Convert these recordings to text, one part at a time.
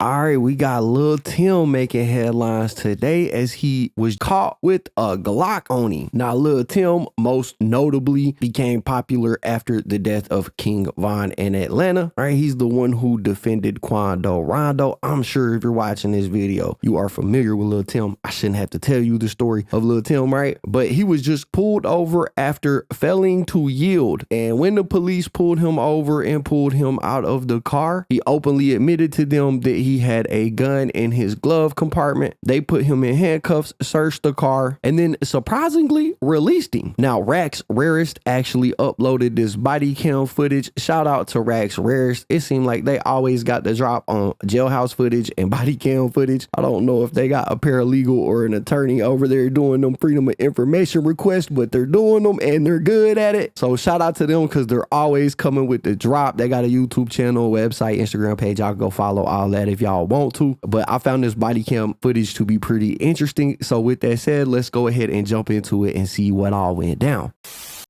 All right, we got Lil Tim making headlines today as he was caught with a Glock on him. Now, Lil Tim most notably became popular after the death of King Von in Atlanta, right? He's the one who defended Quando Rondo. I'm sure if you're watching this video, you are familiar with Lil Tim. I shouldn't have to tell you the story of Lil Tim, right? But he was just pulled over after failing to yield. And when the police pulled him over and pulled him out of the car, he openly admitted to them that he had a gun in his glove compartment. They put him in handcuffs, searched the car, and then surprisingly released him. Now, Rax Rarest actually uploaded this body cam footage. Shout out to Rax Rarest. It seemed like they always got the drop on jailhouse footage and body cam footage. I don't know if they got a paralegal or an attorney over there doing them freedom of information requests, but they're doing them and they're good at it. So shout out to them because they're always coming with the drop. They got a YouTube channel, website, Instagram page. Y'all go follow all that if y'all want to. But I found this body cam footage to be pretty interesting. So with that said, let's go ahead and jump into it and see what all went down.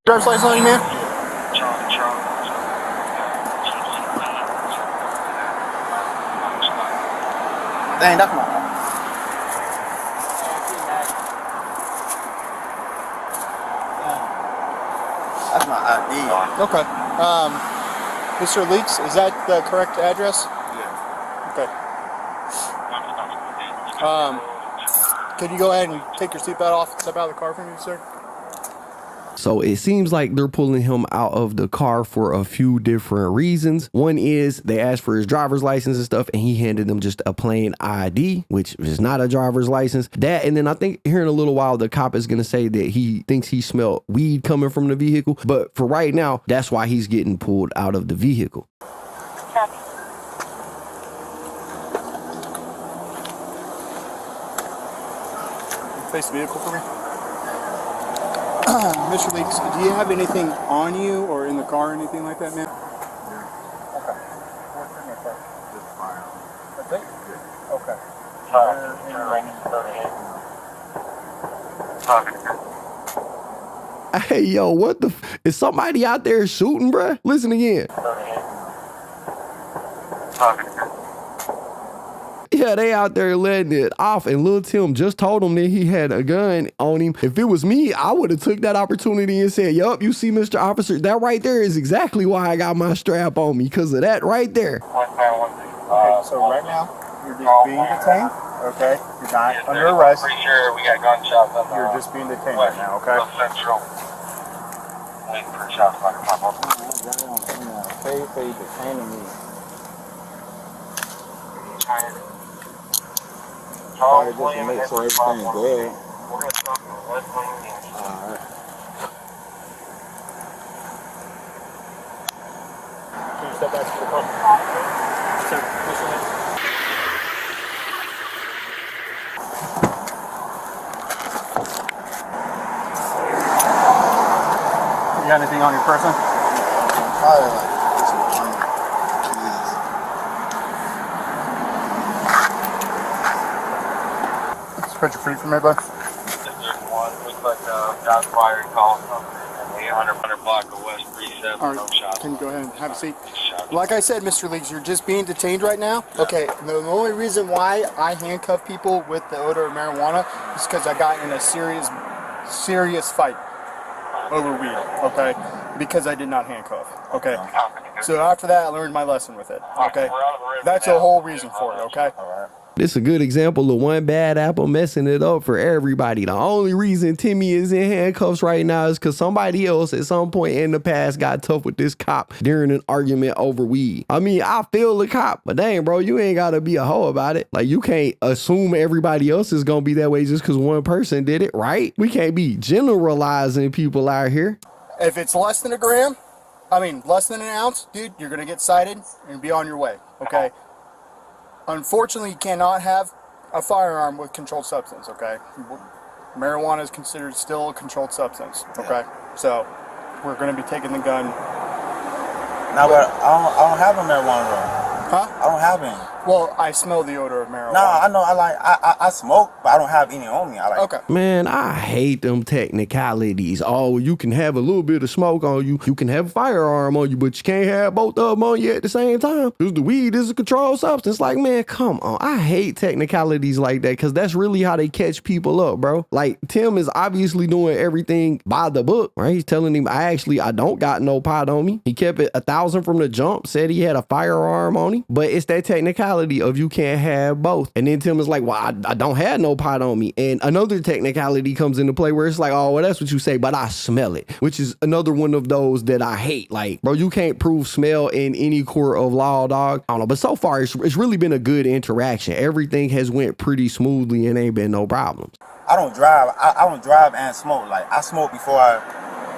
Driver's license on you, man? Dang, that's my ID. Okay. Mr. Leaks, is that the correct address? Yeah. Okay. Can you go ahead and take your seatbelt off and step out of the car for me, sir? So it seems like they're pulling him out of the car for a few different reasons. One is they asked for his driver's license and stuff, and he handed them just a plain ID, which is not a driver's license. That, and then I think here in a little while, the cop is going to say that he thinks he smelled weed coming from the vehicle. But for right now, that's why he's getting pulled out of the vehicle. Face the vehicle for me. Mr. Leaks, do you have anything on you or in the car or anything like that, man? Yeah. Okay. What's in your car? Just fire. That's it? Okay. Hey, yo, what the? Is somebody out there shooting, bruh? Listen again. Yeah, they out there letting it off, and Lil Tim just told him that he had a gun on him. If it was me, I would have took that opportunity and said, yup, you see, Mr. Officer, that right there is exactly why I got my strap on me, because of that right there. Okay, so right now, you're just being detained, okay? You're not under arrest. Pretty sure we got gunshots on the You're just being detained right now, okay? Central. Waiting for shots like a pop up. Okay, so you're detaining me. Charles Just to Williams, make sure everything is good. we're going to stop in West Williams. Alright. Can you step back to the car? Sir, push your hands. You got anything on your person? Probably like some keys. Spread your feet for me, bud. There's one, looks like a got fired call something in the 800 block of West 37. All No right, shots. can you go ahead and have a seat? Shots. Like I said, Mr. Leaks, you're just being detained right now. Okay, the only reason why I handcuff people with the odor of marijuana is because I got in a serious fight over weed, okay? Because I did not handcuff, okay? So after that, I learned my lesson with it, okay? That's the whole reason for it, okay? This is a good example of one bad apple messing it up for everybody. The only reason Timmy is in handcuffs right now is because somebody else at some point in the past got tough with this cop during an argument over weed. I mean, I feel the cop, but dang, bro, you ain't got to be a hoe about it. Like, you can't assume everybody else is going to be that way just because one person did it, right? We can't be generalizing people out here. If it's less than less than an ounce, dude, you're going to get cited and be on your way, okay? Unfortunately, you cannot have a firearm with controlled substance, okay? Marijuana is considered still a controlled substance, okay? So, we're going to be taking the gun. No, but I don't have a marijuana though. Huh? I don't have any. Well, I smell the odor of marijuana. Nah, I know. I smoke, but I don't have any on me. I like. Okay. Man, I hate them technicalities. Oh, you can have a little bit of smoke on you. You can have a firearm on you, but you can't have both of them on you at the same time. Because the weed is a controlled substance. Like, man, come on. I hate technicalities like that because that's really how they catch people up, bro. Like, Tim is obviously doing everything by the book, right? He's telling him, I don't got no pot on me. He kept it 1,000 from the jump, said he had a firearm on him, but it's that technicality of you can't have both. And then Tim is like, well, I don't have no pot on me. And another technicality comes into play where it's like, oh, well, that's what you say, but I smell it, which is another one of those that I hate. Like, bro, you can't prove smell in any court of law, dog. I don't know, but so far it's really been a good interaction. Everything has went pretty smoothly and ain't been no problems. I don't drive. I don't drive and smoke. Like, I smoke before I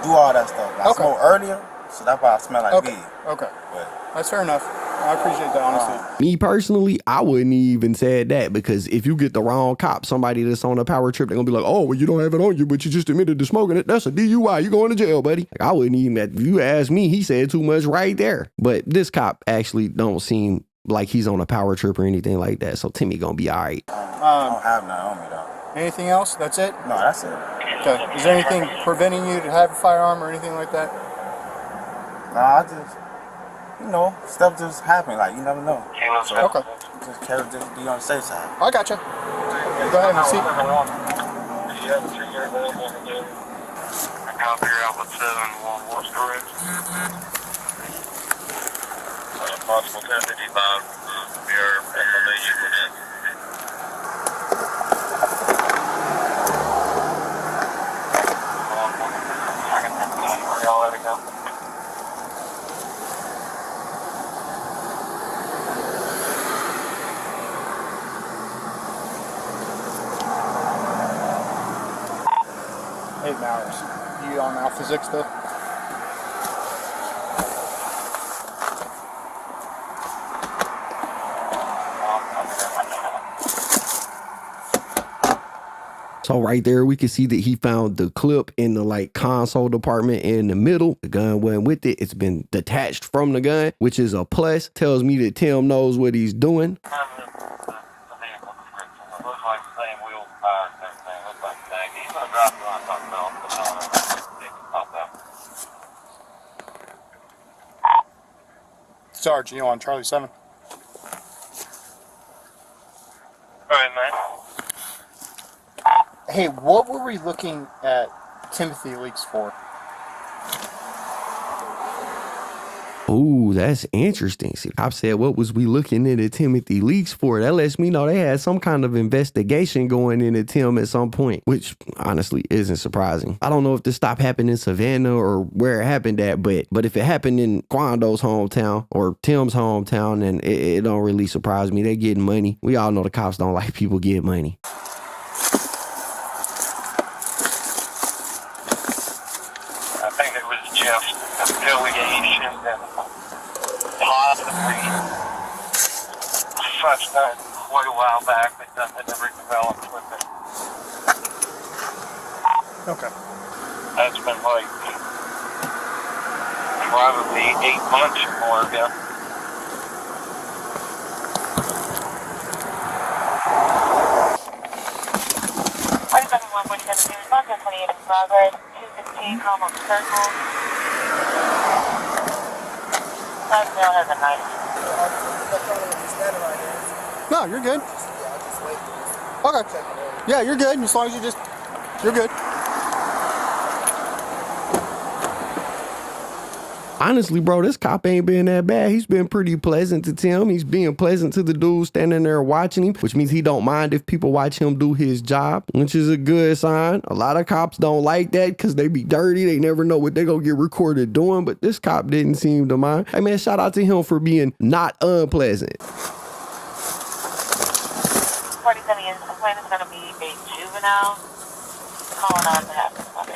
do all that stuff. I smoke earlier, so that's why I smell like weed. Okay. But that's fair enough. I appreciate that, honestly. Me personally, I wouldn't even said that because if you get the wrong cop, somebody that's on a power trip, they're gonna be like, oh, well, you don't have it on you, but you just admitted to smoking it. That's a DUI. You going to jail, buddy. Like, I wouldn't even, if you ask me, he said too much right there. But this cop actually don't seem like he's on a power trip or anything like that. So Timmy gonna be all right. I don't have none on me, though. Anything else? That's it? No, that's it. Okay. Is there anything preventing you to have a firearm or anything like that? Nah, I just, stuff just happen. Like, you never know. So, okay. Just be on the safe side. I gotcha. Go ahead and see. Possible 1055. We are information within. Y'all let it go. Hey, Mowers. You on Alpha 6 though? So right there, we can see that he found the clip in the like console department in the middle. The gun went with it. It's been detached from the gun, which is a plus. Tells me that Tim knows what he's doing. Sarge, you on Charlie 7? Alright, man. Hey, what were we looking at Timothy leaks for? Ooh, that's interesting. See, I said, what was we looking into Timothy Leaks for? That lets me know they had some kind of investigation going into Tim at some point, which honestly isn't surprising. I don't know if this stopped happening in Savannah or where it happened at, but if it happened in Quando's hometown or Tim's hometown, then it don't really surprise me. They're getting money. We all know the cops don't like people get money. I think it was Jeff's affiliation that possibly such that quite a while back, but nothing ever developed with it. Okay. That's been like probably 8 months or more ago. Progress, 215, Commonwealth Circle. Sunville has a nice. No, you're good. Okay. Yeah, you're good. As long as you're good. Honestly, bro, this cop ain't been that bad. He's been pretty pleasant to Tim. He's being pleasant to the dude standing there watching him, which means he don't mind if people watch him do his job, which is a good sign. A lot of cops don't like that because they be dirty. They never know what they gonna get recorded doing, but this cop didn't seem to mind. Hey, man, shout out to him for being not unpleasant. 47 is complaint is going to be a juvenile calling on behalf of the mother.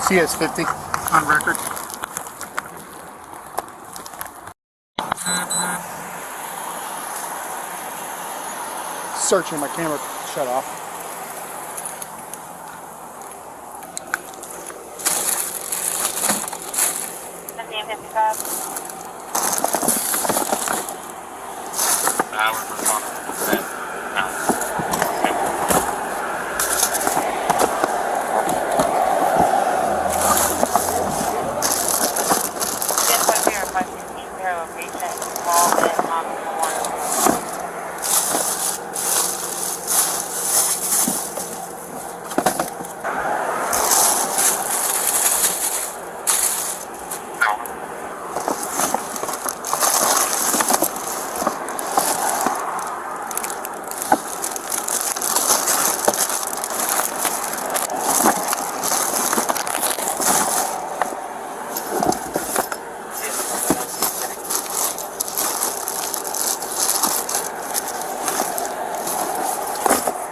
CS50 on record. Searching, my camera shut off. The Hours responsible for that. Yes, I'm here. If I can keep care of a patient involved in hospital one.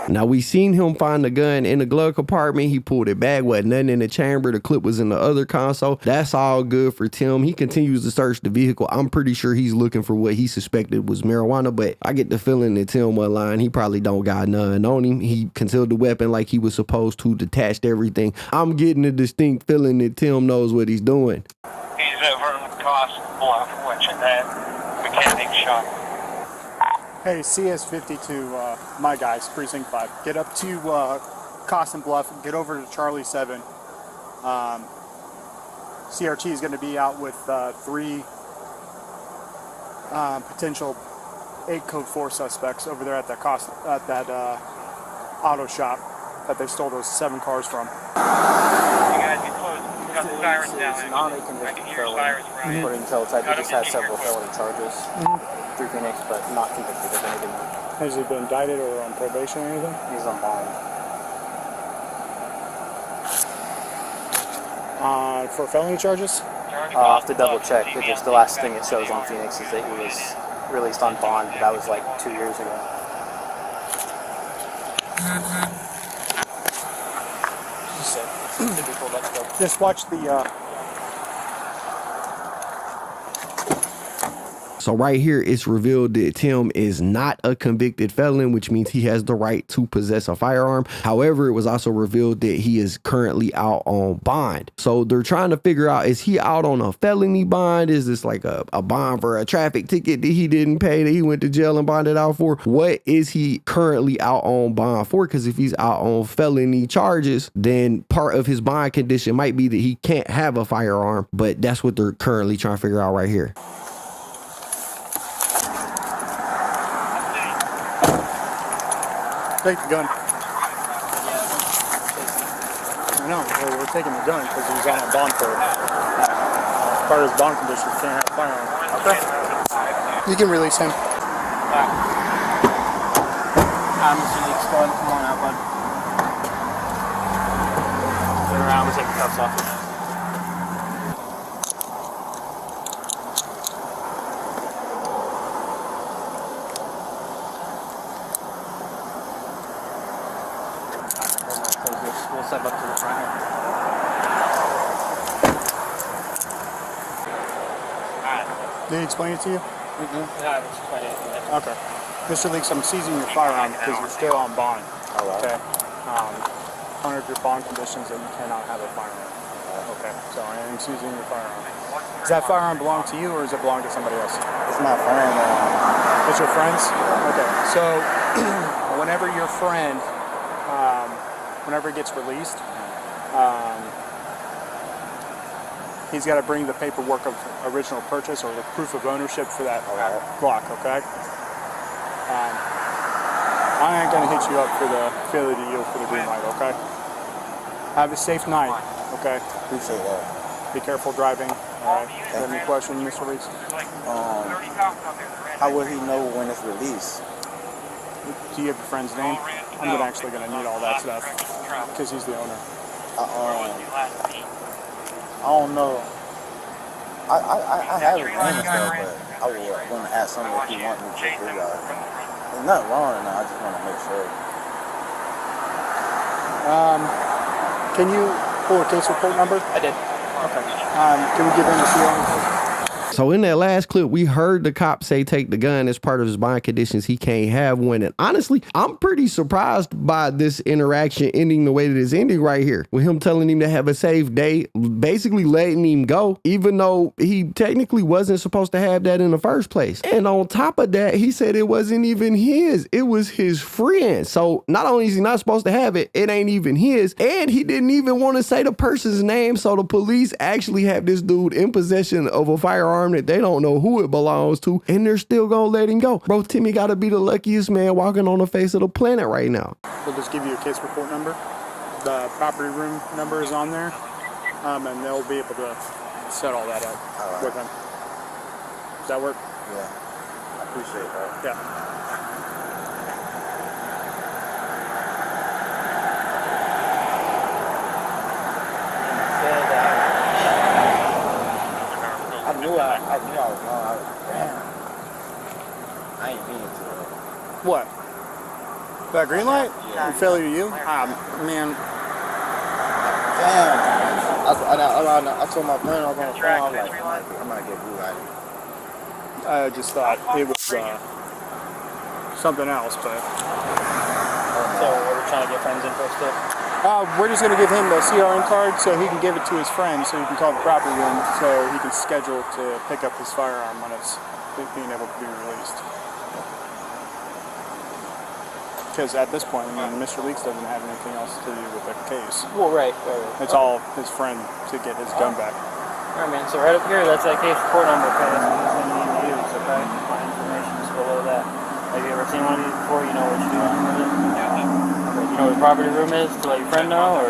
Now we seen him find the gun in the glove compartment. He pulled it back, wasn't nothing in the chamber. The clip was in the other console. That's all good for Tim. He continues to search the vehicle. I'm pretty sure he's looking for what he suspected was marijuana, but I get the feeling that Tim was lying. He probably don't got none on him. He concealed the weapon like he was supposed to, detached everything. I'm getting a distinct feeling that Tim knows what he's doing. He's over in the cost bluff watching that mechanic shop. Hey, CS52, my guys, Precinct 5. Get up to Costin Bluff, get over to Charlie 7. CRT is going to be out with 3 potential 8 code 4 suspects over there at that auto shop that they stole those 7 cars from. You guys get close. We got the sirens down there. I can hear sirens around here. According to teletype, he just has several felony charges through Phoenix, but not convicted of anything. Has he been indicted or on probation or anything? He's on bond. For felony charges? I'll have to double check. It's just the last thing it shows on Phoenix is that he was released on bond, but that was like 2 years ago. Typical, let's go. Just watch the So right here, it's revealed that Tim is not a convicted felon, which means he has the right to possess a firearm. However, it was also revealed that he is currently out on bond. So they're trying to figure out, is he out on a felony bond? Is this like a bond for a traffic ticket that he didn't pay, that he went to jail and bonded out for? What is he currently out on bond for? Because if he's out on felony charges, then part of his bond condition might be that he can't have a firearm. But that's what they're currently trying to figure out right here. take the gun. I know, well, we're taking the gun because he's on a bond for it. Part of his bond condition, can't have a firearm. Okay. You can release him. I'm just going to come on out, bud. Turn around, we'll take the cuffs off. We'll step up to the front here. Did he explain it to you? Yeah, it's quite it. Okay. Mr. Leaks, I'm seizing your firearm because you're still on bond. All right. Okay. Under your bond conditions that you cannot have a firearm. Okay. So I am seizing your firearm. Does that firearm belong to you or does it belong to somebody else? It's my friend. It's your friend's? Okay. So whenever your friend, whenever it gets released, he's got to bring the paperwork of original purchase or the proof of ownership for that Glock, okay? I ain't gonna hit you up for the failure to yield for the green light, okay? Have a safe night, okay? Appreciate that. Be careful driving, alright? Have any questions, Mr. Leaks? How will he know when it's released? Do you have your friend's name? I'm actually gonna need all that stuff because he's the owner. I don't know. I have his name and stuff, but I would want to ask him if he wants me to do that. There's nothing wrong in that. I just want to make sure. Can you pull a case report number? I did. Okay. Can we give him the CO? So in that last clip, we heard the cop say take the gun as part of his bond conditions. He can't have one. And honestly, I'm pretty surprised by this interaction ending the way that it's ending right here, with him telling him to have a safe day, basically letting him go, even though he technically wasn't supposed to have that in the first place. And on top of that, he said it wasn't even his, it was his friend. So not only is he not supposed to have it, it ain't even his, and he didn't even want to say the person's name. So the police actually have this dude in possession of a firearm that they don't know who it belongs to, and they're still gonna let him go. Bro, Timmy gotta be the luckiest man walking on the face of the planet right now. We'll just give you a case report number. The property room number is on there, and they'll be able to set all that up with him. Does that work? Yeah. I appreciate that. Yeah. I knew I was wrong. Damn. I ain't meaning to. What? That green light? Yeah. Failure to you? Man. Damn. I told my friend I was on the phone. I'm like, I'm gonna get blue light. I just thought it was something else, but. So we're trying to get friends info still. We're just going to give him the CRN card so he can give it to his friend so he can call the property room so he can schedule to pick up his firearm when it's being able to be released. Because at this point, I mean, Mr. Leaks doesn't have anything else to do with the case. Well, right. It's all his friend to get his gun back. Alright, man. So right up here, that's that case report number. Okay, that's what he's going to need to use. Okay, my information is below that. Have you ever seen one of these before? You know what you're doing with it? You know where the property room is to let your friend know, or?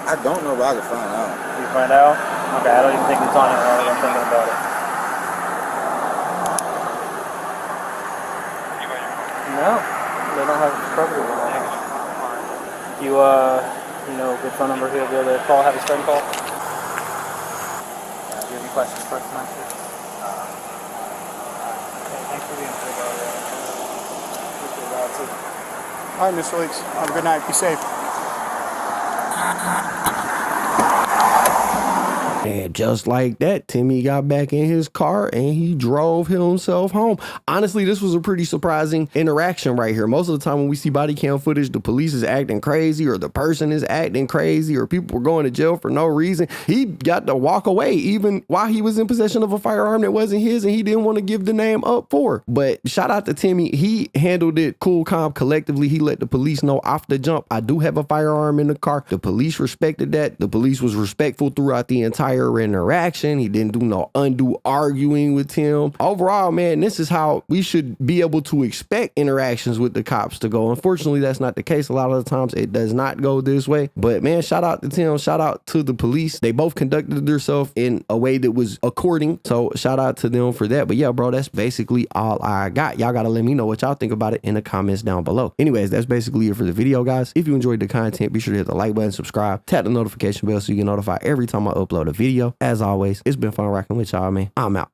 I don't know, but I can find out. You find out? Okay, I don't even think it's on it now that I'm thinking about it. No, they don't have a property room on it. You know, good phone number he'll be able to call, have his friend call? Do you have any questions for us tonight? Okay, thanks for being here, bro. All right, Mr. Leaks. Have a good night. Be safe. And just like that, Timmy got back in his car and he drove himself home. Honestly, this was a pretty surprising interaction right here. Most of the time when we see body cam footage, the police is acting crazy or the person is acting crazy or people were going to jail for no reason. He got to walk away even while he was in possession of a firearm that wasn't his and he didn't want to give the name up for. But shout out to Timmy. He handled it cool, calm, collectively. He let the police know off the jump, I do have a firearm in the car. The police respected that. The police was respectful throughout the entire interaction. He didn't do no undue arguing with him. Overall, man, this is how we should be able to expect interactions with the cops to go. Unfortunately, that's not the case. A lot of the times it does not go this way. But man, shout out to Tim. Shout out to the police. They both conducted themselves in a way that was according. So shout out to them for that. But yeah, bro, that's basically all I got. Y'all gotta let me know what y'all think about it in the comments down below. Anyways, that's basically it for the video, guys. If you enjoyed the content, be sure to hit the like button, subscribe, tap the notification bell so you get notified every time I upload a video. As always, it's been fun rocking with y'all, man. I'm out.